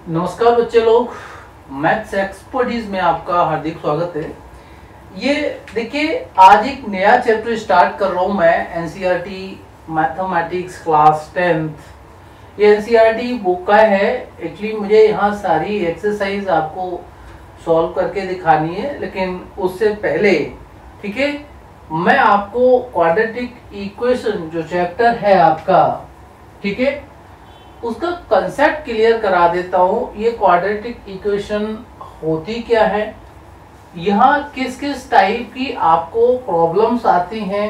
नमस्कार बच्चे लोग, मैथ्स एक्सपर्टीज में आपका हार्दिक स्वागत है। ये देखिए, आज एक नया चैप्टर स्टार्ट कर रहा हूँ मैं एनसीईआरटी मैथमेटिक्स क्लास 10th। ये एनसीईआरटी बुक का है। एक्चुअली मुझे यहाँ सारी एक्सरसाइज आपको सॉल्व करके दिखानी है, लेकिन उससे पहले ठीक है, मैं आपको क्वाड्रेटिक इक्वेशन जो चैप्टर है आपका, ठीक है, उसका कंसेप्ट क्लियर करा देता हूं। ये क्वाड्रेटिक इक्वेशन होती क्या है, यहाँ किस किस टाइप की आपको प्रॉब्लम्स आती हैं,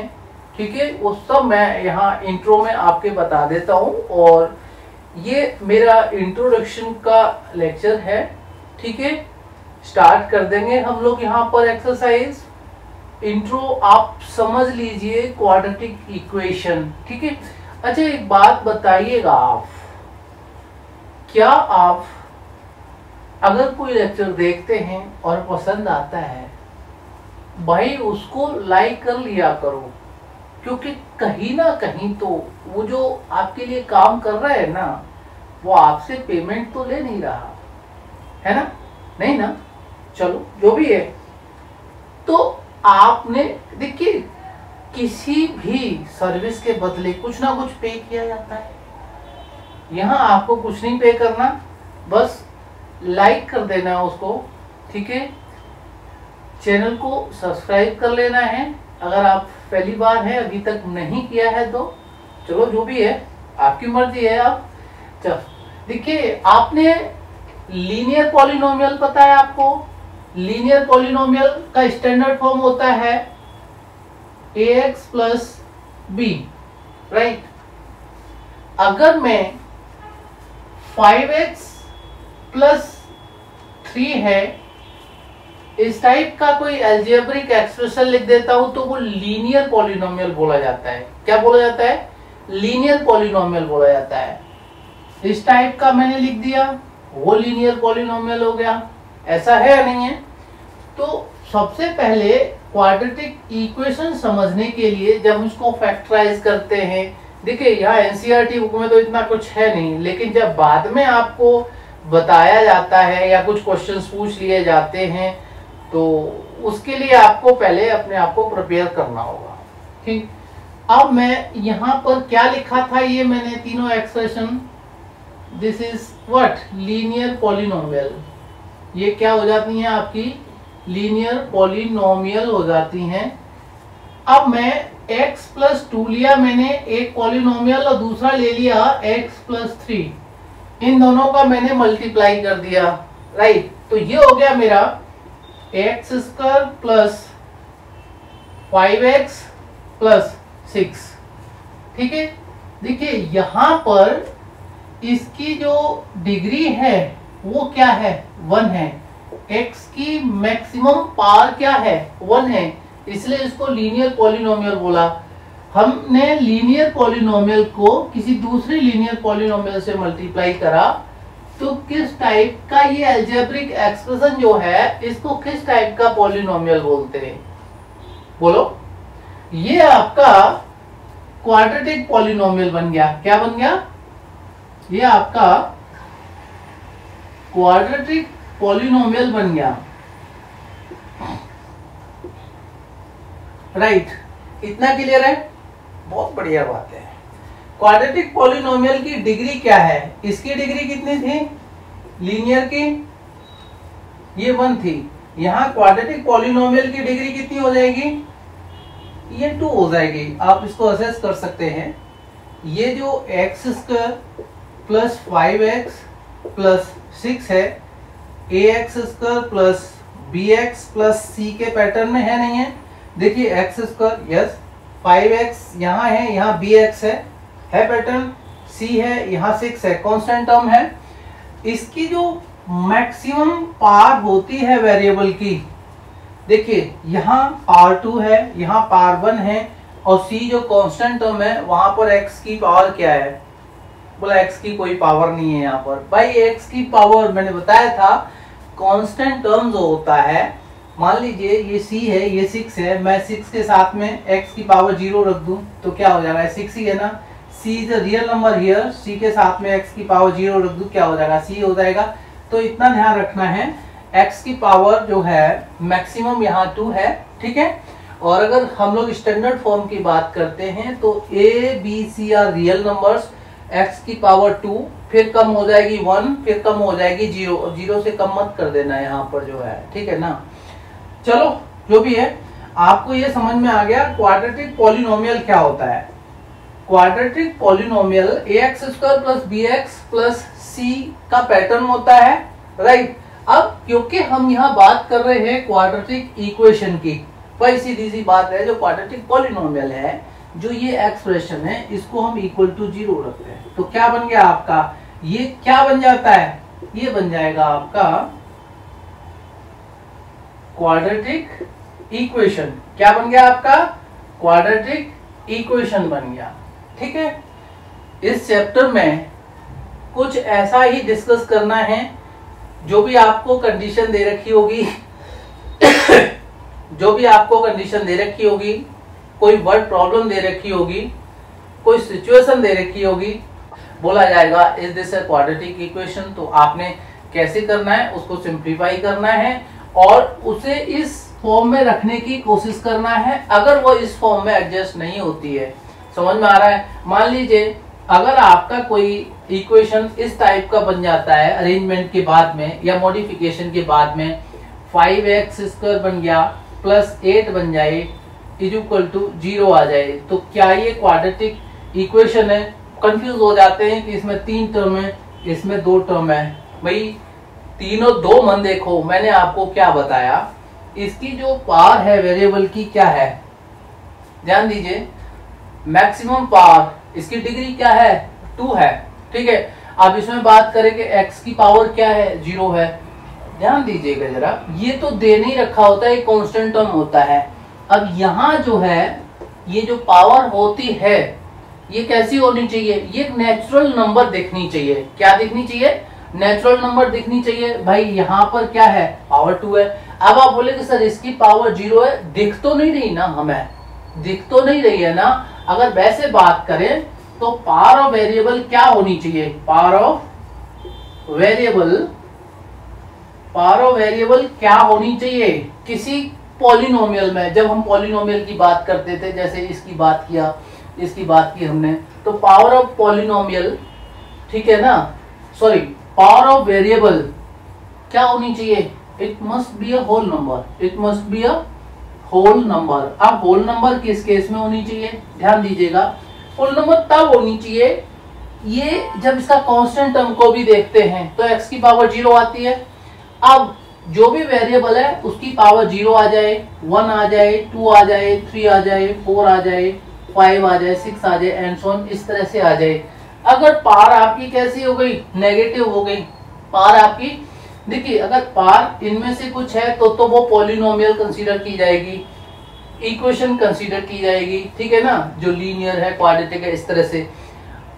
ठीक है, वो सब मैं यहाँ इंट्रो में आपके बता देता हूं। और ये मेरा इंट्रोडक्शन का लेक्चर है, ठीक है। स्टार्ट कर देंगे हम लोग यहाँ पर एक्सरसाइज। इंट्रो आप समझ लीजिए, क्वाड्रेटिक इक्वेशन, ठीक है। अच्छा, एक बात बताइएगा, आप क्या आप अगर कोई लेक्चर देखते हैं और पसंद आता है, भाई उसको लाइक कर लिया करो, क्योंकि कहीं ना कहीं तो वो जो आपके लिए काम कर रहा है ना, वो आपसे पेमेंट तो ले नहीं रहा है ना, नहीं ना। चलो जो भी है, तो आपने देखिए, किसी भी सर्विस के बदले कुछ ना कुछ पे किया जाता है। यहाँ आपको कुछ नहीं पे करना, बस लाइक कर देना है उसको, ठीक है। चैनल को सब्सक्राइब कर लेना है अगर आप पहली बार है, अभी तक नहीं किया है तो। चलो जो भी है, आपकी मर्जी है। आप चलो देखिए, आपने लीनियर पॉलिनोमियल पता है आपको। लीनियर पॉलिनोमियल का स्टैंडर्ड फॉर्म होता है ax प्लस बी, राइट। अगर मैं 5x प्लस 3 है, इस टाइप का कोई अलजेब्रिक एक्सप्रेशन लिख देता हूं, तो वो लीनियर पॉलिनोमियल बोला जाता है। क्या बोला जाता है? लीनियर पॉलिनोमियल बोला जाता है। इस टाइप का मैंने लिख दिया, वो लीनियर पॉलिनोमियल हो गया। ऐसा है या नहीं है? तो सबसे पहले क्वाड्रेटिक इक्वेशन समझने के लिए जब उसको फैक्टराइज करते हैं, देखिए यहाँ एनसीईआरटी बुक में तो इतना कुछ है नहीं, लेकिन जब बाद में आपको बताया जाता है या कुछ क्वेश्चंस पूछ लिए जाते हैं, तो उसके लिए आपको पहले अपने आप को प्रिपेयर करना होगा, ठीक। अब मैं यहाँ पर क्या लिखा था, ये मैंने तीनों expression, this is what, linear polynomial. ये क्या हो जाती हैं आपकी? लीनियर पॉलिनोमियल हो जाती हैं। अब मैं x प्लस 2 लिया मैंने एक पॉलिनोमियल, और दूसरा ले लिया x प्लस 3। इन दोनों का मैंने मल्टीप्लाई कर दिया, राइट। तो ये हो गया मेरा x square plus 5x plus 6, ठीक है। देखिए यहाँ पर इसकी जो डिग्री है वो क्या है? 1 है। x की मैक्सिमम पावर क्या है? 1 है, इसलिए इसको लीनियर पॉलिनोमियल बोला। हमने लीनियर पॉलिनोमियल को किसी दूसरी लीनियर पॉलिनोमियल से मल्टीप्लाई करा, तो किस टाइप का ये अलजेब्रिक एक्सप्रेशन जो है, इसको किस टाइप का पॉलिनोमियल बोलते हैं? बोलो। ये आपका क्वाड्रेटिक पॉलिनोमियल बन गया। क्या बन गया? ये आपका क्वाड्रेटिक पॉलिनोमियल बन गया, राइट। इतना क्लियर है? बहुत बढ़िया बात है। क्वाड्रेटिक पॉलिनोमियल की डिग्री क्या है? इसकी डिग्री कितनी थी लीनियर की? ये 1 थी। यहाँ क्वाड्रेटिक पॉलिनोमियल की डिग्री कितनी हो जाएगी? ये 2 हो जाएगी। आप इसको असेस कर सकते हैं। ये जो x square plus 5x plus 6 है, ax square plus bx plus c के पैटर्न में है, नहीं है? देखिए x स्क्वायर, यस, 5x यहाँ है, यहाँ bx है पैटर्न, c है, यहाँ 6 है, कांस्टेंट टर्म है। इसकी जो मैक्सिमम पावर होती है वेरिएबल की, देखिए यहाँ पावर 2 है, यहाँ पावर 1 है, और c जो कांस्टेंट टर्म है, वहां पर x की पावर क्या है? बोला x की कोई पावर नहीं है यहाँ पर। भाई x की पावर मैंने बताया था, कांस्टेंट टर्म जो होता है, मान लीजिए ये c है, ये 6 है, मैं 6 के साथ में x की पावर 0 रख दूं तो क्या हो जाएगा? 6 ही है ना। c is a real number here, c के साथ में x की पावर 0 रख दूं, क्या हो जाएगा, c हो जाएगा। तो इतना ध्यान रखना है, x की पावर जो है मैक्सिमम यहाँ 2 है, ठीक है। और अगर हम लोग स्टैंडर्ड फॉर्म की बात करते हैं तो a b c are real numbers, x की पावर 2 फिर कम हो जाएगी 1 फिर कम हो जाएगी 0, 0 से कम मत कर देना यहाँ पर जो है, ठीक है ना। चलो जो भी है, आपको ये समझ में आ गया क्वाड्रेटिक पॉलिनोमियल क्या होता है। Quadratic polynomial ax square plus bx plus c का पैटर्न होता है, राइट। अब क्योंकि हम यहाँ बात कर रहे हैं क्वाड्रेटिक इक्वेशन की, वही सीधी सी बात है, जो क्वाड्रेटिक पॉलिनोमियल है, जो ये एक्सप्रेशन है, इसको हम इक्वल टू 0 रखते हैं। तो क्या बन गया आपका, ये क्या बन जाता है, ये बन जाएगा आपका क्वाड्रेटिक इक्वेशन। क्या बन गया आपका, क्वाड्रेटिक इक्वेशन बन गया, ठीक है। इस चैप्टर में कुछ ऐसा ही डिस्कस करना है, जो भी आपको कंडीशन दे रखी होगी जो भी आपको कंडीशन दे रखी होगी, कोई वर्ड प्रॉब्लम दे रखी होगी, कोई सिचुएशन दे रखी होगी, बोला जाएगा is this a quadratic equation, तो आपने कैसे करना है, उसको सिंप्लीफाई करना है और उसे इस फॉर्म में रखने की कोशिश करना है। अगर वो इस फॉर्म में एडजस्ट नहीं होती है, समझ में आ रहा है, मान लीजिए अगर आपका कोई इक्वेशन इस टाइप का बन जाता है अरेंजमेंट के बाद में या मॉडिफिकेशन के बाद में, 5x स्क्वायर बन गया प्लस 8 बन जाए इज इक्वल टू 0 आ जाए, तो क्या ये क्वाड्रेटिक इक्वेशन है। कंफ्यूज हो जाते हैं कि इसमें 3 टर्म है, इसमें 2 टर्म है। भाई तीनों 2 मन देखो, मैंने आपको क्या बताया, इसकी जो पावर है वेरिएबल की क्या है, ध्यान दीजिए, मैक्सिमम पावर, इसकी डिग्री क्या है, 2 है, ठीक है। अब इसमें बात करें कि x की पावर क्या है, 0 है। ध्यान दीजिएगा जरा, ये तो दे नहीं रखा होता है, कांस्टेंट टर्म होता है। अब यहाँ जो है, ये जो पावर होती है, ये कैसी होनी चाहिए, ये एक नेचुरल नंबर दिखनी चाहिए। क्या दिखनी चाहिए, नेचुरल नंबर दिखनी चाहिए। भाई यहाँ पर क्या है, पावर 2 है। अब आप बोले कि सर इसकी पावर 0 है, दिख तो नहीं रही ना, हमें दिख तो नहीं रही है ना। अगर वैसे बात करें तो पावर ऑफ वेरिएबल क्या होनी चाहिए, पावर ऑफ वेरिएबल क्या होनी चाहिए किसी पॉलिनोमियल में। जब हम पॉलिनोमियल की बात करते थे, जैसे इसकी बात किया, इसकी बात की हमने, तो पावर ऑफ पॉलिनोमियल, ठीक है ना, सॉरी, पावर ऑफ वेरिएबल क्या होनी चाहिए, it must be a whole number, it must be a whole number. अब होल नंबर किस केस में होनी चाहिए, ध्यान दीजिएगा, होल नंबर तब होनी चाहिए ये जब इसका कांस्टेंट टर्म को भी देखते हैं तो x की पावर 0 आती है। अब जो भी वेरिएबल है उसकी पावर 0 आ जाए, 1 आ जाए, 2 आ जाए, 3 आ जाए, 4 आ जाए, 5 आ जाए, 6 आ जाए, एंड सो ऑन, इस तरह से आ जाए। अगर पावर आपकी कैसी हो गई, नेगेटिव हो गई पावर आपकी, देखिए अगर पावर इनमें से कुछ है तो वो पॉलिनोमियल कंसीडर की जाएगी, इक्वेशन कंसीडर की जाएगी, ठीक है ना, जो लीनियर है, क्वाड्रेटिक है, इस तरह से।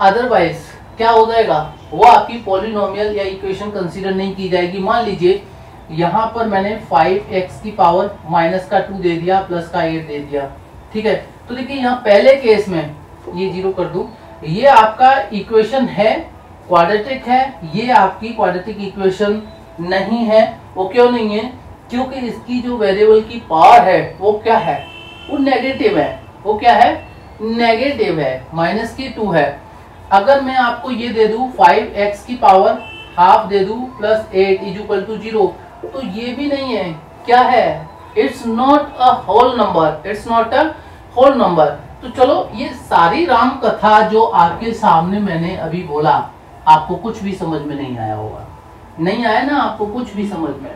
अदरवाइज क्या हो जाएगा, वो आपकी पॉलिनोमियल या इक्वेशन कंसीडर नहीं की जाएगी। मान लीजिए यहाँ पर मैंने 5x की पावर माइनस का 2 दे दिया, प्लस का 8 दे दिया, ठीक है। तो देखिए यहाँ पहले केस में ये 0 कर दूं, ये आपका इक्वेशन है, क्वाड्रेटिक है, ये आपकी क्वाड्रेटिक इक्वेशन नहीं है। वो क्यों नहीं है, क्योंकि इसकी जो वेरिएबल की पावर है वो क्या है, वो नेगेटिव है। वो क्या है, नेगेटिव है, माइनस की 2 है। अगर मैं आपको ये दे दूं 5x की पावर हाफ दे दूं प्लस 8 इज इक्वल टू 0, तो ये भी नहीं है, क्या है, it's not a whole number, it's not a whole number. तो चलो ये सारी राम कथा जो आपके सामने मैंने अभी बोला, आपको कुछ भी समझ में नहीं आया होगा, नहीं आया ना आपको कुछ भी समझ में।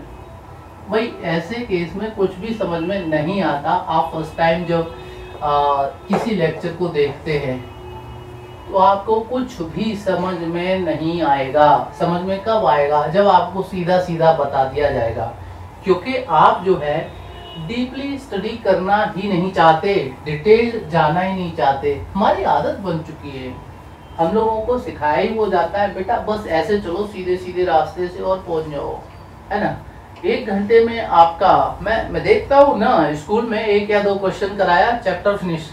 भाई ऐसे केस में कुछ भी समझ में नहीं आता। आप फर्स्ट टाइम जब किसी लेक्चर को देखते हैं तो आपको कुछ भी समझ में नहीं आएगा। समझ में कब आएगा, जब आपको सीधा सीधा बता दिया जाएगा। क्योंकि आप जो है डीपली स्टडी करना ही नहीं चाहते, डिटेल जाना ही नहीं चाहते। हमारी आदत बन चुकी है, हम लोगों को सिखाया ही हो जाता है, बेटा बस ऐसे चलो सीधे सीधे रास्ते से और पहुंच जाओ, है ना। 1 घंटे में आपका मैं देखता हूँ ना, स्कूल में 1 या 2 क्वेश्चन कराया, चैप्टर फिनिश,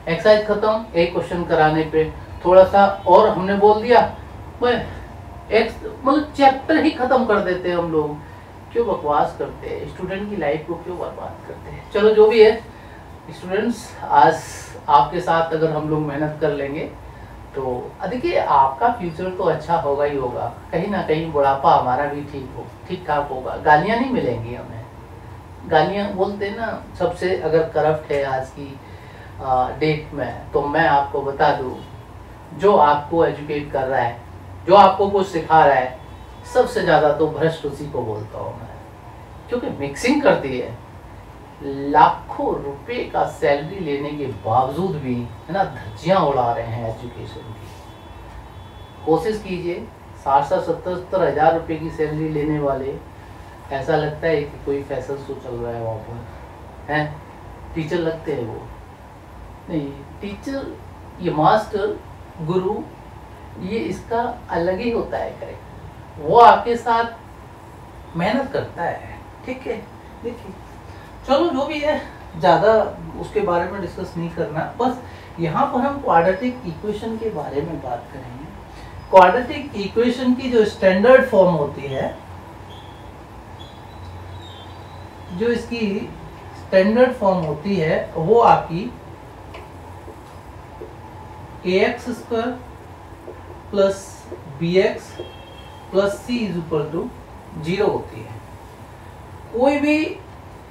एक्सरसाइज खत्म, 1 क्वेश्चन कराने पे थोड़ा सा और हमने बोल दिया, एक्स मतलब चैप्टर ही खत्म कर देते हैं हम लोग। क्यों बकवास करते हैं, स्टूडेंट की लाइफ को क्यों बर्बाद करते हैं। चलो जो भी है स्टूडेंट्स, आज आपके साथ अगर हम लोग मेहनत कर लेंगे तो देखिए आपका फ्यूचर तो अच्छा होगा ही होगा, कहीं ना कहीं बुढ़ापा हमारा भी ठीक ठाक होगा, गालियाँ नहीं मिलेंगी हमें। गालियाँ बोलते हैं ना, सबसे अगर करप्ट है आज की डेट में, तो मैं आपको बता दूं, जो आपको एजुकेट कर रहा है, जो आपको कुछ सिखा रहा है, सबसे ज़्यादा तो भ्रष्ट उसी को बोलता हूँ मैं, क्योंकि मिक्सिंग करती है। लाखों रुपए का सैलरी लेने के बावजूद भी है ना धज्जियां उड़ा रहे हैं एजुकेशन की। कोशिश कीजिए, 60-70 हज़ार रुपए की सैलरी लेने वाले, ऐसा लगता है कि कोई फैशन शो चल रहा है वहाँ पर, हैं टीचर लगते हैं वो। नहीं, टीचर, ये मास्टर, गुरु, ये इसका अलग ही होता है करेक्ट। वो आपके साथ मेहनत करता है, ठीक है। देखिए चलो जो भी है, ज़्यादा उसके बारे में डिस्कस नहीं करना, बस यहाँ पर हम क्वाड्रेटिक इक्वेशन के बारे में बात करेंगे। क्वाड्रेटिक इक्वेशन की जो स्टैंडर्ड फॉर्म होती है, जो इसकी स्टैंडर्ड फॉर्म होती है वो आपकी ax square plus bx plus c is equal to 0 होती है। कोई भी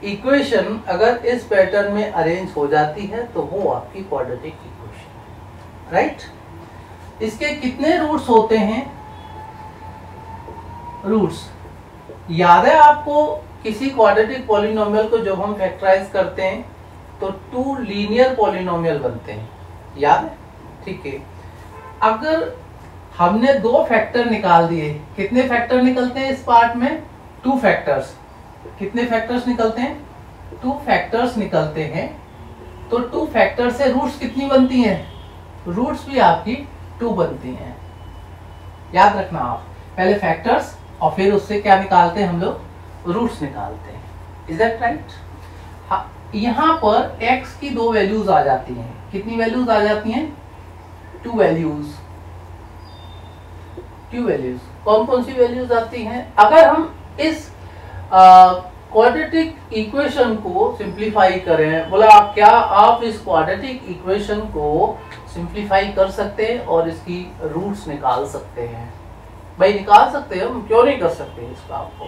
इक्वेशन अगर इस पैटर्न में अरेंज हो जाती है तो वो आपकी क्वाड्रेटिक इक्वेशन, राइट। इसके कितने रूट्स होते हैं? रूट्स याद है आपको? किसी क्वाड्रेटिक पॉलिनोमियल को जब हम फैक्टराइज करते हैं तो 2 लीनियर पॉलिनोमियल बनते हैं, याद है? ठीक है। अगर हमने 2 फैक्टर निकाल दिए, कितने फैक्टर निकलते हैं इस पार्ट में? 2 फैक्टर्स। कितने फैक्टर्स निकलते हैं? 2 फैक्टर्स निकलते हैं। तो 2 फैक्टर से रूट्स कितनी बनती हैं? रूट्स भी आपकी 2 बनती हैं। याद रखना आप, पहले फैक्टर्स और फिर उससे क्या निकालते हैं हम लोग? रूट्स निकालते हैं। Is that right? यहाँ पर x की 2 वैल्यूज आ जाती हैं। कितनी वैल्यूज आ जाती हैं? 2 वैल्यूज। 2 वैल्यूज कौन कौन सी वैल्यूज आती हैं? अगर हम इस क्वाड्रेटिक इक्वेशन को सिंप्लीफाई करें, बोला आप क्या आप इस क्वाड्रेटिक इक्वेशन को सिंप्लीफाई कर सकते हैं और इसकी रूट्स निकाल सकते हैं? भाई निकाल सकते हैं, हम क्यों नहीं कर सकते इसका आपको,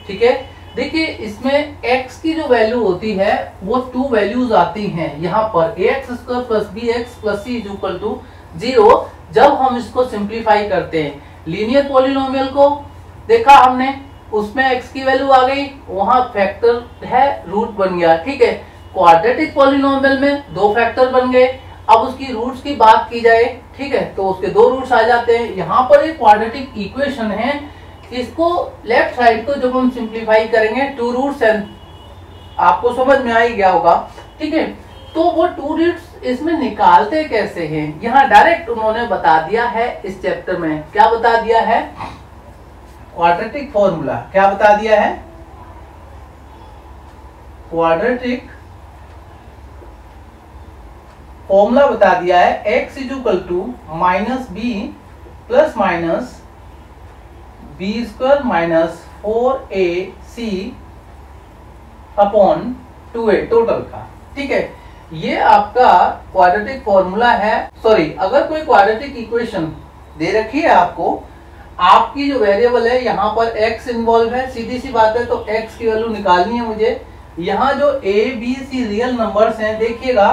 ठीक है। देखिए इसमें x की जो वैल्यू होती है वो 2 वैल्यूज आती हैं यहाँ पर, ax square plus bx plus c is equal to 0। जब हम इसको सिंप्लीफाई करते हैं, लीनियर पॉलिनोमियल को देखा हमने, उसमें x की वैल्यू आ गई, वहां फैक्टर है, रूट बन गया, ठीक है। क्वाड्रेटिक पॉलिनोमियल में 2 फैक्टर बन गए। अब उसकी रूट्स की बात की जाए, ठीक है, तो उसके 2 रूट्स आ जाते हैं। यहाँ पर एक क्वाड्रेटिक इक्वेशन है, इसको लेफ्ट साइड को जब हम सिंप्लीफाई करेंगे 2 रूट्स एंड आपको समझ में आ ही गया होगा, ठीक है। तो वो 2 रूट्स इसमें निकालते कैसे हैं, यहाँ डायरेक्ट उन्होंने बता दिया है इस चैप्टर में। क्या बता दिया है? Quadratic formula. क्या बता दिया है? क्वाड्रेटिक फॉर्मूला बता दिया है। x is equal to minus b plus minus b square minus 4ac upon 2a total का, ठीक है। ये आपका क्वाड्रेटिक फॉर्मूला है। सॉरी, अगर कोई क्वाड्रेटिक इक्वेशन दे रखी है आपको, आपकी जो वेरिएबल है यहाँ पर x इन्वॉल्व है, सीधी सी बात है, तो x की वैल्यू निकालनी है मुझे। यहाँ जो a b c real numbers हैं, देखिएगा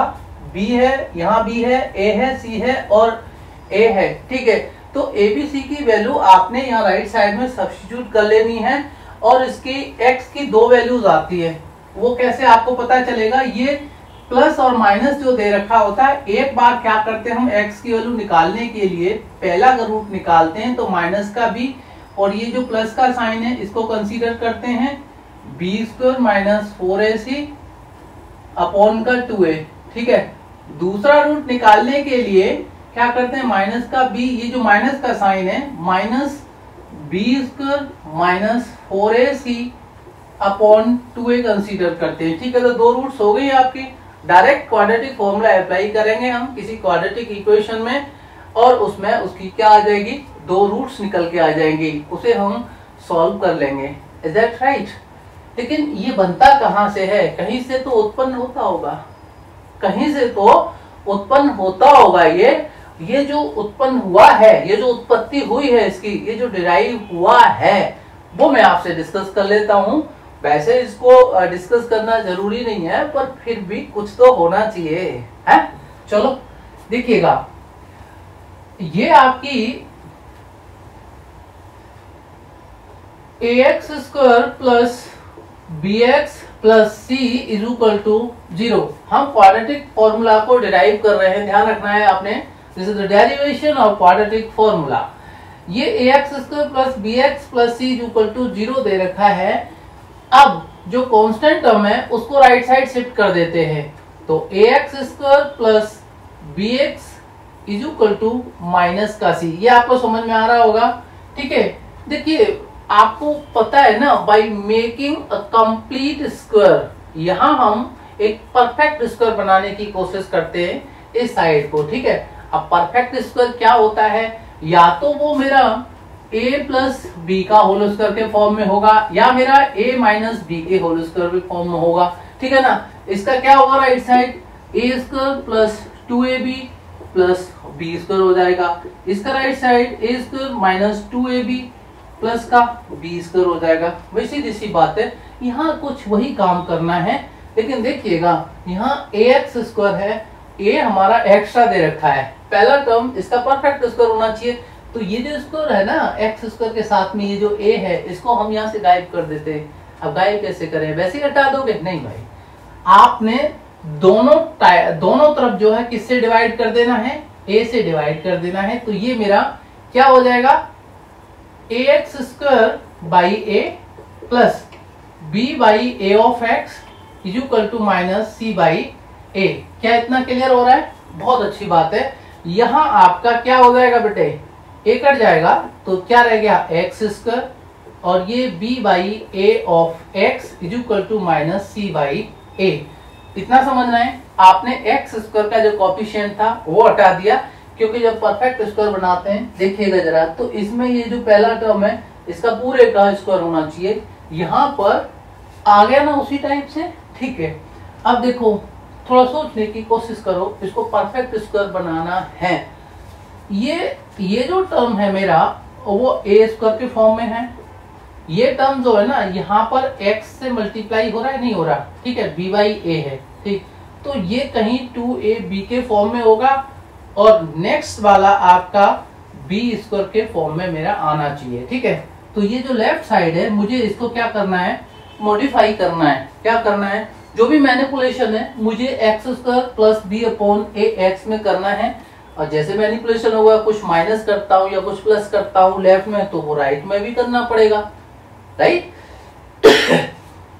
b है, यहाँ b है, a है, c है और a है, ठीक है। तो a b c की वैल्यू आपने यहाँ राइट साइड में सब्स्टिट्यूट कर लेनी है और इसकी x की 2 वैल्यूज आती है। वो कैसे आपको पता चलेगा? ये प्लस और माइनस जो दे रखा होता है, एक बार क्या करते हैं हम x की वैल्यू निकालने के लिए पहला अगर रूट निकालते हैं तो माइनस का b और ये जो प्लस का साइन है इसको कंसीडर करते हैं b square minus 4ac upon का 2a, ठीक है। दूसरा रूट निकालने के लिए क्या करते हैं? माइनस का b, ये जो माइनस का साइन है, minus b square minus 4ac upon 2a consider करते हैं, ठीक है। तो 2 रूट्स हो गई आपकी। डायरेक्ट क्वाड्रेटिक फॉर्मूला अप्लाई करेंगे हम किसी क्वाड्रेटिक इक्वेशन में। और उसमें उसकी क्या आ जाएगी, 2 रूट्स निकल के आ जाएंगी, उसे हम सॉल्व कर लेंगे। Is that right? लेकिन ये बनता कहाँ से है? कहीं से तो उत्पन्न होता होगा, कहीं से तो उत्पन्न होता होगा। ये जो उत्पन्न हुआ है, ये जो उत्पत्ति हुई है इसकी, ये जो डिराइव हुआ है, वो मैं आपसे डिस्कस कर लेता हूं। वैसे इसको डिस्कस करना जरूरी नहीं है, पर फिर भी कुछ तो होना चाहिए, है? चलो देखिएगा, ये आपकी ax square plus bx plus c is equal to 0। हम क्वाड्रेटिक फॉर्मूला को डिराइव कर रहे हैं, ध्यान रखना है आपने। This is the derivation of quadratic formula. ये ax square plus bx plus c is equal to 0 दे रखा है। अब जो कांस्टेंट टर्म है उसको राइट साइड शिफ्ट कर देते हैं, तो ax square plus bx is equal to minus का c। ये आपको समझ में आ रहा होगा, ठीक है? देखिए, आपको पता है ना, by making a complete square, यहां हम एक परफेक्ट स्क्वायर बनाने की कोशिश करते हैं इस साइड को, ठीक है? अब परफेक्ट स्क्वायर क्या होता है? या तो वो मेरा a प्लस बी का होल स्क्वायर के फॉर्म में होगा, या मेरा a माइनस बी के होल स्क्वायर के फॉर्म में होगा, ठीक है ना? इसका क्या होगा right side? a square plus 2ab plus b square हो जाएगा। इसका right side a square minus 2ab plus का बी स्क्वायर हो जाएगा। वैसी जैसी बात है, यहाँ कुछ वही काम करना है। लेकिन देखिएगा, यहाँ ax स्क्वायर है, a हमारा एक्स्ट्रा दे रखा है, पहला टर्म इसका परफेक्ट स्क्वायर होना चाहिए। तो ये जो स्क्वायर है ना, एक्स स्क्वायर के साथ में ये जो a है, इसको हम यहाँ से गायब कर देते हैं। अब गायब कैसे करें? वैसे हटा दोगे? नहीं भाई, आपने दोनों तरफ जो है किससे डिवाइड कर देना है? a से डिवाइड कर देना है। तो ये मेरा क्या हो जाएगा? ax square by a plus b by a of x is equal to minus c by a। क्या इतना क्लियर हो रहा है? बहुत अच्छी बात है। यहाँ आपका क्या हो जाएगा बेटे? a कट जाएगा, तो क्या रह गया? x स्क्वायर, और ये b by a of x is equal to minus c by a। इतना समझना है। आपने x स्क्वायर का जो कॉफिशिएंट था वो हटा दिया, क्योंकि जब परफेक्ट स्क्वायर बनाते हैं, देखिएगा जरा, तो इसमें ये जो पहला टर्म है इसका पूरे का स्क्वायर होना चाहिए। यहाँ पर आ गया ना उसी टाइप से, ठीक है? अब देखो, थोड़ा सोचने की कोशिश करो, इसको परफेक्ट स्क्वायर बनाना है। ये जो टर्म है मेरा, वो ए स्क्वायर के फॉर्म में है। ये टर्म जो है ना, यहाँ पर x से मल्टीप्लाई हो रहा है, नहीं हो रहा, ठीक है? b बाई ए है, ठीक? तो ये कहीं 2ab के फॉर्म में होगा, और नेक्स्ट वाला आपका b स्क्वायर के फॉर्म में मेरा आना चाहिए, ठीक है? तो ये जो लेफ्ट साइड है, मुझे इसको क्या करना है? मॉडिफाई करना है। क्या करना है? जो भी मैनिपुलेशन है, मुझे x square plus b upon a x में करना है। और जैसे मैनिपुलेशन होगा, कुछ माइनस करता हूँ या कुछ प्लस करता हूँ लेफ्ट में, तो वो राइट में भी करना पड़ेगा, राइट?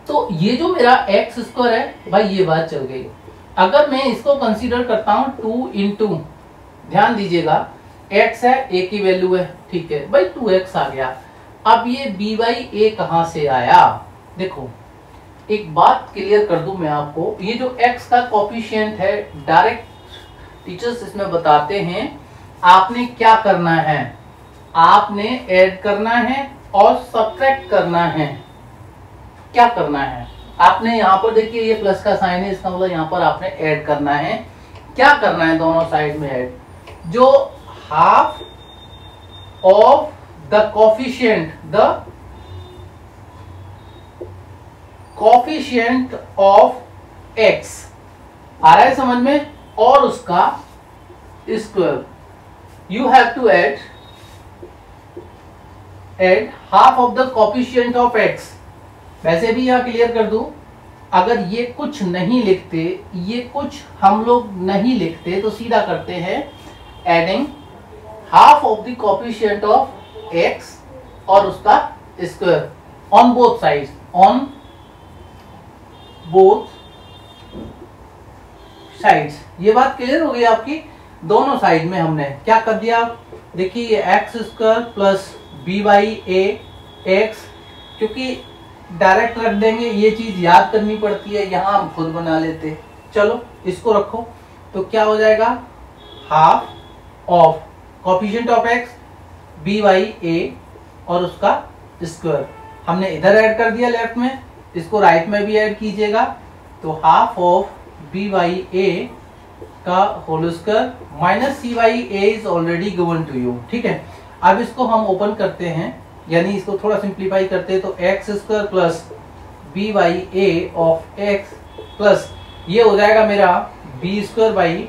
तो ये जो मेरा एक्स स्क्वायर है भाई, ये बात चल गई। अगर मैं इसको कंसीडर करता हूँ 2 इंटू, ध्यान दीजिएगा, x है, a की वैल्यू है, ठीक है भाई, 2x आ गया। अब ये b बाई ए कहां से आया? देखो, एक बात क्लियर कर दूं मैं आपको, ये जो x का कोफिशिएंट है, डायरेक्ट टीचर्स इसमें बताते हैं, आपने क्या करना है? आपने ऐड करना है और सब्ट्रैक्ट करना है। क्या करना है? आपने यहाँ पर देखिए, ये प्लस का साइन है, इसका मतलब यहाँ पर आपने ऐड करना है। क्या करना है? दोनों साइड में ऐड, जो half of the coefficient of x आ रहा है समझ में, और उसका square. You have to add half of the coefficient of x. वैसे भी यहाँ क्लियर कर दूं, अगर ये कुछ नहीं लिखते, ये कुछ हम लोग नहीं लिखते, तो सीधा करते हैं adding half of the coefficient of x और उसका square on both sides, on both sides. ये बात क्लियर हो गई आपकी? दोनों साइड में हमने क्या कर दिया? देखिए, ये x square plus b by a x, क्योंकि डायरेक्ट रख देंगे, ये चीज याद करनी पड़ती है, यहां हम खुद बना लेते। चलो इसको रखो, तो क्या हो जाएगा? Half of coefficient of x b by a और उसका स्क्वायर हमने इधर ऐड कर दिया लेफ्ट में, इसको राइट में भी ऐड कीजिएगा। तो half of b by a का whole square minus c by a is already given to you. ठीक है, अब इसको हम ओपन करते हैं, यानी इसको थोड़ा सिंप्लीफाई करते हैं। तो x square plus b by a of x plus ये हो जाएगा मेरा b square by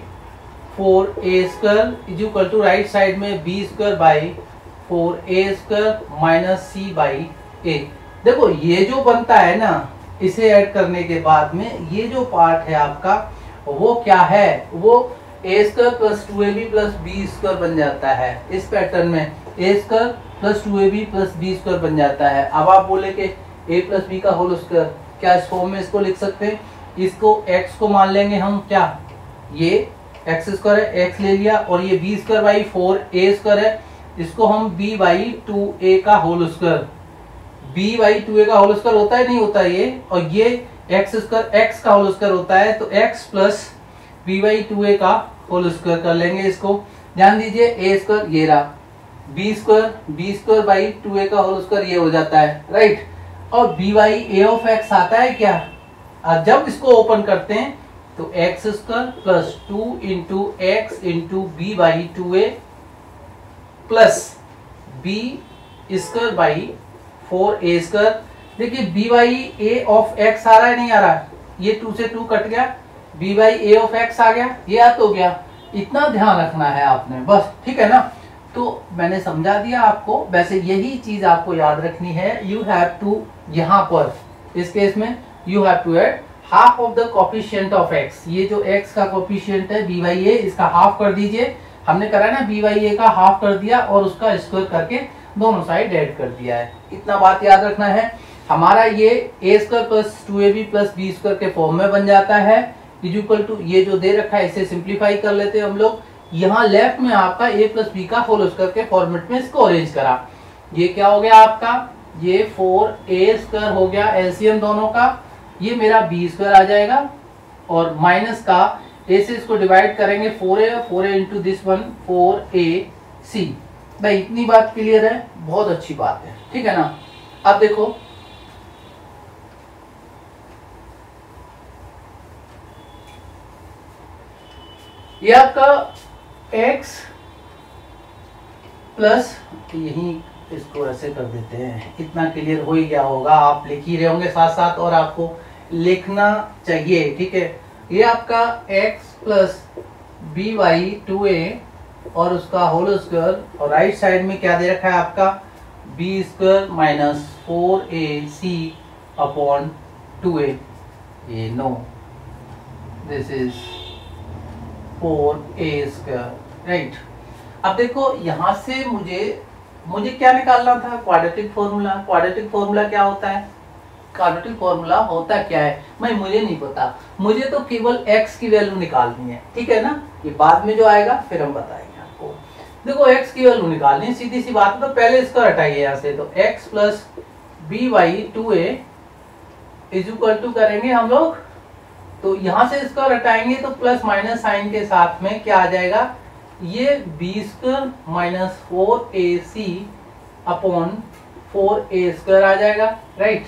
4a square is equal to right side में b square by 4a square minus c by a. देखो ये जो बनता है ना, इसे ऐड करने के बाद में ये जो पार्ट है आपका वो क्या है, वो a square plus 2ab plus b square बन जाता है। इस पैटर्न में a square plus 2ab plus b square बन जाता है। अब आप बोले कि a प्लस बी का होल स्क्वायर, क्या इस फॉर्म में इसको लिख सकते हैं? इसको x को मान लेंगे हम, क्या ये एक्स स्क्वायर है, x ले लिया, और ये b square by 4a square है, इसको हम b बाई 2a का whole square, b by 2a का होल स्क्वायर होता है नहीं होता ये, और ये एक्स स्क्वायर x का होल स्क्वायर होता है, तो x plus b by 2a का होल स्क्वायर कर लेंगे इसको। ध्यान दीजिए a स्क्वायर ये रहा, b स्क्वायर बाई 2a का होल स्क्वायर ये हो जाता है, राइट। और b by a of x आता है क्या? जब इसको ओपन करते हैं तो x square plus 2 into x into b by 2a plus b square by 4a square. देखिए b by a of x आ रहा है नहीं आ रहा है, ये 2 से 2 कट गया, b by a of x आ गया, ये याद हो गया। इतना ध्यान रखना है आपने बस, ठीक है ना। तो मैंने समझा दिया आपको, वैसे यही चीज आपको याद रखनी है। यू हैव टू, यहाँ पर इस केस में you have to add half of the coefficient of x। ये जो x का कोफिशिएंट है b बाई a, इसका हाफ कर दीजिए। हमने करा ना, b बाई a का हाफ कर दिया और उसका स्क्वायर करके दोनों साइड ऐड कर दिया है। इतना बात याद रखना है। हमारा ये a square plus 2ab plus b square के फॉर्म में बन जाता है, इज इक्वल टू ये जो दे रखा है इसे सिंप्लीफाई कर लेते हैं हम लोग। यहाँ लेफ्ट में आपका a प्लस बी का होल स्क्वायर के फॉर्मेट में इसको अरेंज करा। ये क्या हो गया आपका, ये 4a स्क्वायर हो गया एलसीएम दोनों का, ये मेरा बी स्क्वायर आ जाएगा, और माइनस का a से इसको डिवाइड करेंगे 4a into this one 4ac। भाई इतनी बात क्लियर है, बहुत अच्छी बात है, ठीक है ना। अब देखो ये आपका x प्लस, यही इसको ऐसे कर देते हैं, इतना क्लियर हो ही गया होगा, आप लिख ही रहे होंगे साथ साथ, और आपको लिखना चाहिए, ठीक है। ये आपका x plus b by 2a और उसका होल स्क्वायर, और राइट साइड में क्या दे रखा है आपका, B square minus 4ac upon 2a। ये no, this is 4a square, right. अब देखो यहां से मुझे क्या निकालना था, क्वाड्रेटिक फॉर्मूला। क्वाड्रेटिक फॉर्मूला क्या होता है, क्वाड्रेटिक फॉर्मूला होता क्या है मुझे नहीं पता, मुझे तो केवल x की वैल्यू निकालनी है, ठीक है ना। ये बाद में जो आएगा फिर हम बताएंगे आपको। देखो x की वैल्यू निकालनी है, सीधी सी बात है। तो पहले इसको हटाइए यहाँ से, तो x plus b by 2a is equal to करेंगे हम लोग, तो यहाँ से इसको हटाएंगे तो प्लस माइनस साइन के साथ में क्या आ जाएगा, ये b square minus 4ac upon 4a square आ जाएगा, राइट।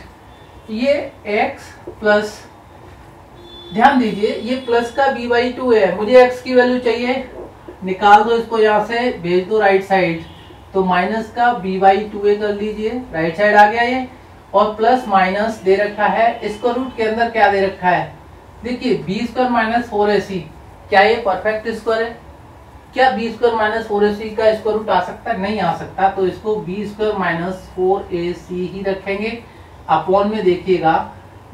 ये x प्लस, ध्यान दीजिए ये प्लस का b बाई 2a है, मुझे x की वैल्यू चाहिए, निकाल दो इसको यहाँ से, भेज दो राइट साइड, तो माइनस का b बाई 2a कर लीजिए, राइट साइड आ गया ये, और प्लस माइनस दे रखा है, इसको रूट के अंदर क्या दे रखा है, देखिए बी स्क्वायर माइनस 4ac, क्या ये परफेक्ट स्क्वायर है? क्या बी स्क्वायर माइनस 4ac का स्क्वायर रूट आ सकता है? नहीं आ सकता, तो इसको बी स्क्वायर माइनस 4ac ही रखेंगे। अपॉन में देखिएगा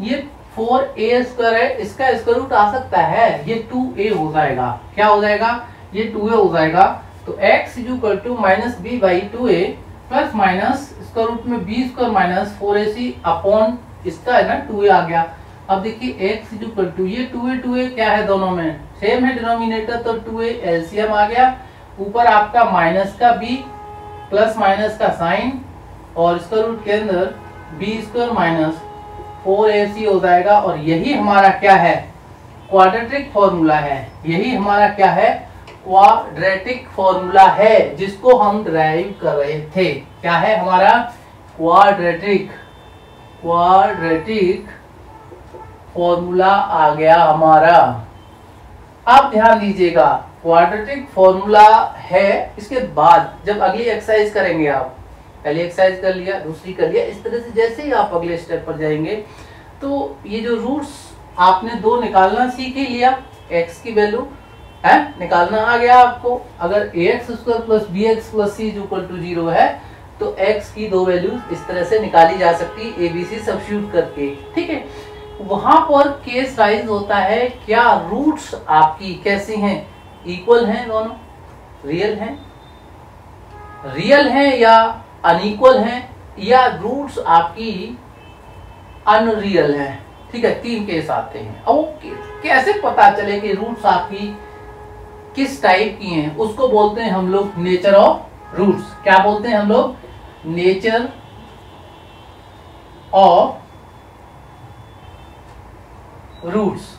ये 4a स्क्वायर है, इसका स्क्वायर रूट आ सकता है, ये 2a हो जाएगा, क्या हो जाएगा, ये 2a हो जाएगा। तो x is equal to minus b by 2a plus minus square root में b square minus 4ac upon इसका है ना 2a आ गया। अब देखिए x इज इक्वल टू, ये 2a क्या है, दोनों में सेम है डिनोमिनेटर, तो 2a एलसीएम आ गया। ऊपर आपका माइनस का b प्लस माइनस का साइन, और इसका रूट के अंदर बी स्क्वायर माइनस 4ac हो जाएगा। और यही हमारा क्या है, क्वाड्रेटिक फॉर्मूला है, यही हमारा क्या है, क्वाड्रेटिक फॉर्मूला है जिसको हम ड्राइव कर रहे थे। क्या है हमारा? क्वाड्रेटिक फॉर्मूला आ गया हमारा। आप ध्यान दीजिएगा, क्वाड्रेटिक फॉर्मूला है। इसके बाद जब अगली एक्सरसाइज करेंगे, आप पहली एक्सरसाइज कर लिया, दूसरी कर लिया, इस तरह से जैसे ही आप अगले स्टेप पर जाएंगे तो ये जो रूट्स आपने दो निकालना सीख ही लिया, x की वैल्यू है निकालना आ गया आपको। अगर ax² + bx + c = 0 है तो x की दो वैल्यूज इस तरह से निकाली जा सकती है abc सब्स्टिट्यूट करके। ठीक है, वहां पर केस राइज होता है, क्या रूट्स आपकी कैसी हैं? इक्वल हैं, दोनों रियल हैं या अनइक्वल हैं, या रूट्स आपकी अनरियल हैं। ठीक है, तीन केस आते हैं। अब कैसे पता चले कि रूट्स आपकी किस टाइप की हैं? उसको बोलते हैं हम लोग नेचर ऑफ रूट्स। क्या बोलते हैं हम लोग? Nature of roots.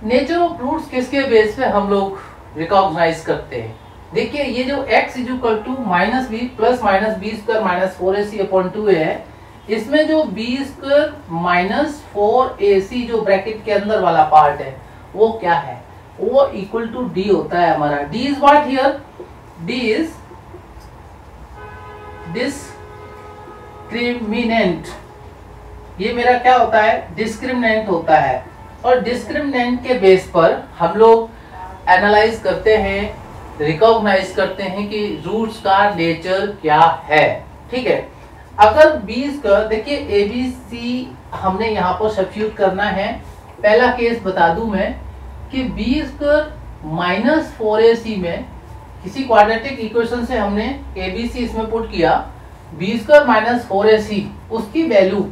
Nature of roots किसके बेस पे हम लोग रिकॉग्नाइज करते हैं? देखिए, ये जो x = -b + -b² - 4ac/2a है, इसमें जो b² - 4ac जो ब्रैकेट के अंदर वाला पार्ट है वो क्या है? वो = d होता है हमारा। d is what here? d is discriminant. ये मेरा क्या होता है? डिस्क्रिमिनेंट होता है। और डिस्क्रिमिनेंट के बेस पर हम लोग एनालाइज करते हैं, रिकॉग्नाइज करते हैं कि रूट्स का नेचर क्या है। ठीक है, अगर b², देखिए abc हमने यहाँ पर सब्स्टिट्यूट करना है। पहला केस बता दूं मैं कि b² - 4ac में किसी क्वाड्रेटिक इक्वेशन से हमने abc इसमें पुट किया, b² - 4ac उसकी वैल्यू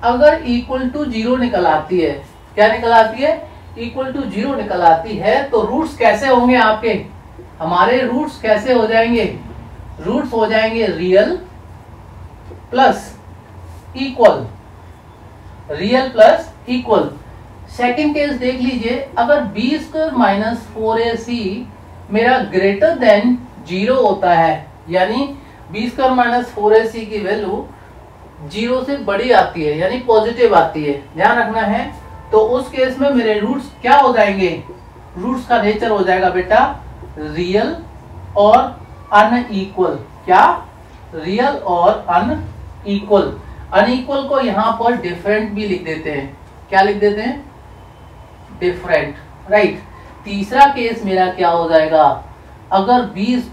अगर =0 निकल आती है, क्या निकल आती है? =0 निकल आती है, तो रूट्स कैसे होंगे आपके? हमारे रूट्स कैसे हो जाएंगे? रूट्स हो जाएंगे real plus equal. Second case देख लीजिए, अगर b² - 4ac मेरा ग्रेटर देन 0 होता है, यानी b² - 4ac की वैल्यू 0 से बड़ी आती है, यानी पॉजिटिव आती है, ध्यान रखना है। तो उस केस में मेरे रूट्स क्या हो जाएंगे? रूट्स का नेचर हो जाएगा बेटा रियल और अनइक्वल। क्या? रियल और अनइक्वल। अनइक्वल को यहाँ पर डिफरेंट भी लिख देते हैं। क्या लिख देते हैं? Different, right. तीसरा केस मेरा क्या हो जाएगा? अगर b² -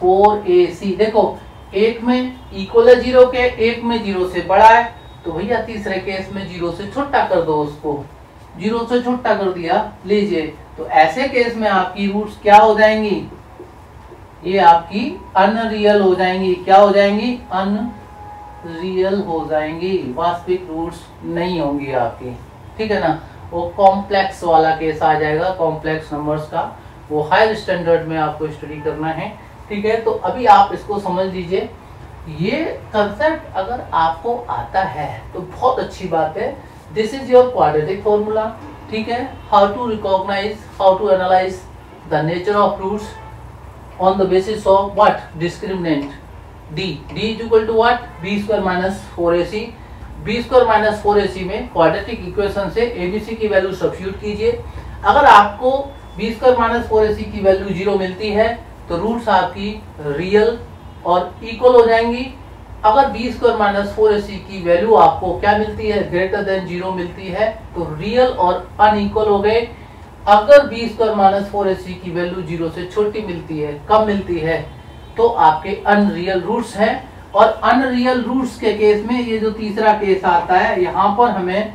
4ac, देखो एक में इक्वल है 0 के, एक में 0 से बड़ा है, तो भैया तीसरे केस में 0 से छोटा कर दो, उसको 0 से छोटा कर दिया, लीजिए। तो ऐसे केस में आपकी रूट्स क्या हो जाएंगी? ये आपकी अनरियल हो जाएंगी। क्या हो जाएंगी? अनरियल हो जाएंगी, वास्तविक रूट्स नहीं होंगी आपकी। ठीक है ना, वो कॉम्प्लेक्स वाला केस आ जाएगा, कॉम्प्लेक्स नंबर्स का, वो हायर स्टैंडर्ड में आपको स्टडी करना है। ठीक है, तो अभी आप इसको समझ लीजिए। ये कंसेप्ट अगर आपको आता है तो बहुत अच्छी बात है। This is your quadratic formula. ठीक है, how to recognise, how to analyse the nature of roots on the basis of what? Discriminant d = what? b² - 4ac। b² - 4ac में क्वाड्रेटिक इक्वेशन से abc की वैल्यू सब्स्टिट्यूट कीजिए। अगर आपको b² - 4ac की value 0 मिलती है तो रूट्स आपकी रियल और इक्वल हो जाएंगी। अगर b² - 4ac की वैल्यू आपको क्या मिलती है? ग्रेटर देन 0 मिलती है, तो रियल और अनइक्वल हो गए। अगर b² - 4ac की वैल्यू 0 से छोटी मिलती है, कम मिलती है, तो आपके अनरियल रूट्स हैं। और अनरियल रूट्स के केस में ये जो तीसरा केस आता है, यहाँ पर हमें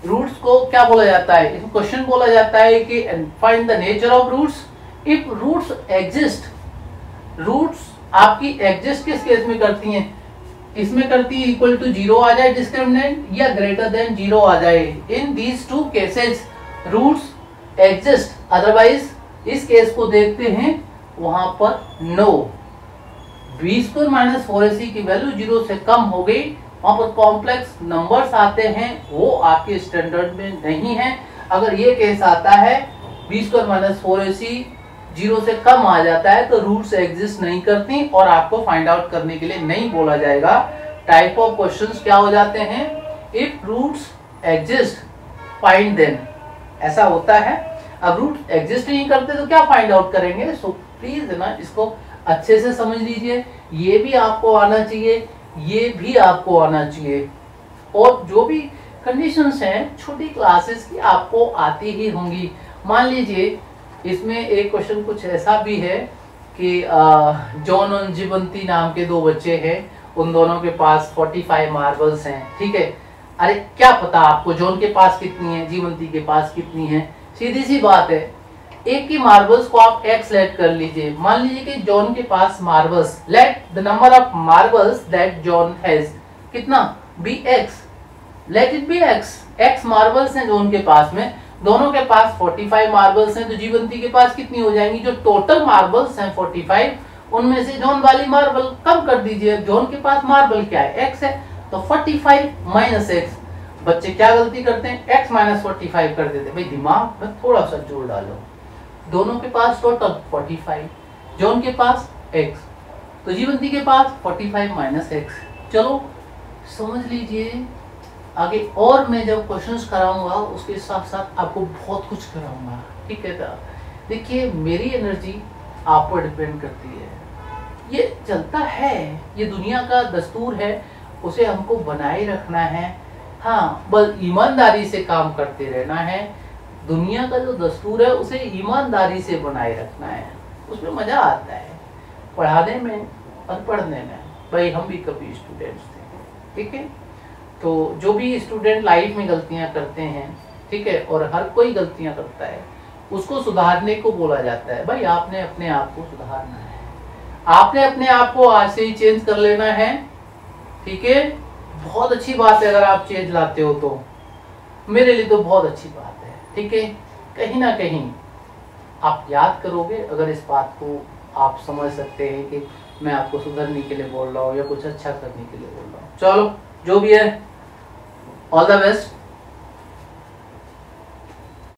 रूट्स को क्या बोला जाता है? इसमें क्वेश्चन बोला जाता है कि find the nature of roots if roots exist. Roots आपकी एग्जिस्ट किस केस में करती हैं? इसमें करती है =0 आ जाए डिस्क्रिमिनेंट, या ग्रेटर देन 0 आ जाए। In these two cases roots exist, otherwise इस केस को देखते हैं वहां पर नो। b² - 4ac की वैल्यू 0 से कम हो गई, वहां पर कॉम्प्लेक्स नंबर्स आते हैं, वो आपके स्टैंडर्ड में नहीं है। अगर ये केस आता है बी स्क्वायर माइनस 4ac 0 से कम आ जाता है तो रूट्स एग्जिस्ट नहीं करती और आपको फाइंड आउट करने के लिए नहीं बोला जाएगा। टाइप ऑफ क्वेश्चंस क्या हो जाते हैं, if roots exist find them, ऐसा होता है। अब रूट एग्जिस्ट नहीं करते तो क्या फाइंड आउट करेंगे। सो प्लीज है ना, इसको अच्छे से समझ लीजिए। ये भी आपको आना चाहिए, ये भी आपको आना चाहिए, और जो भी कंडीशंस हैं छोटी क्लासेस की आपको आती ही होंगी। मान लीजिए इसमें एक क्वेश्चन कुछ ऐसा भी है कि जॉन और जीवंती नाम के दो बच्चे हैं, उन दोनों के पास 45 मार्बल्स हैं, ठीक है। अरे क्या पता आपको जॉन के पास कितनी है, जीवंती के पास कितनी है, सीधी सी बात है। एक की मार्बल्स को आप x लेट कर लीजिए। मान लीजिए कि जॉन के पास marbles, let the number of marbles that John has, कितना, be x, let it be x marbles हैं जॉन के पास में, दोनों के पास 45 मार्बल्स हैं, तो जीवंती के पास कितनी हो जाएंगी, जो टोटल मार्बल्स हैं 45, उनमें से जॉन वाली मार्बल कम कर दीजिए। जॉन के पास मार्बल क्या है, x है, तो 45 माइनस x। बच्चे क्या गलती करते हैं, x माइनस 45 कर देते हैं। भाई दिमाग में थोड़ा सा जोर डालो, दोनों के पास टोटल 45, जॉन के पास x, तो जीवंती के पास 45 माइनस x। चलो समझ लीजिए आगे, और मैं जब क्वेश्चंस कराऊंगा उसके साथ साथ आपको बहुत कुछ कराऊंगा, ठीक है। देखिए मेरी एनर्जी आप पर डिपेंड करती है, ये चलता है, ये दुनिया का दस्तूर है, उसे हमको बनाए रखना है। हाँ, बस ईमानदारी से काम करते रहना है। दुनिया का जो दस्तूर है उसे ईमानदारी से बनाए रखना है, उसमें मजा आता है पढ़ाने में और पढ़ने में। भाई हम भी कभी स्टूडेंट्स थे, ठीक है। तो जो भी स्टूडेंट लाइफ में गलतियां करते हैं, ठीक है, और हर कोई गलतियां करता है, उसको सुधारने को बोला जाता है। भाई आपने अपने आप को सुधारना है, आपने अपने आप को आज से ही चेंज कर लेना है, ठीक है। बहुत अच्छी बात है अगर आप चेंज लाते हो तो, मेरे लिए तो बहुत अच्छी बात है, ठीक है। कहीं ना कहीं आप याद करोगे अगर इस बात को आप समझ सकते हैं कि मैं आपको सुधरने के लिए बोल रहा हूँ या कुछ अच्छा करने के लिए बोल रहा हूँ। चलो जो भी है, ऑल द बेस्ट।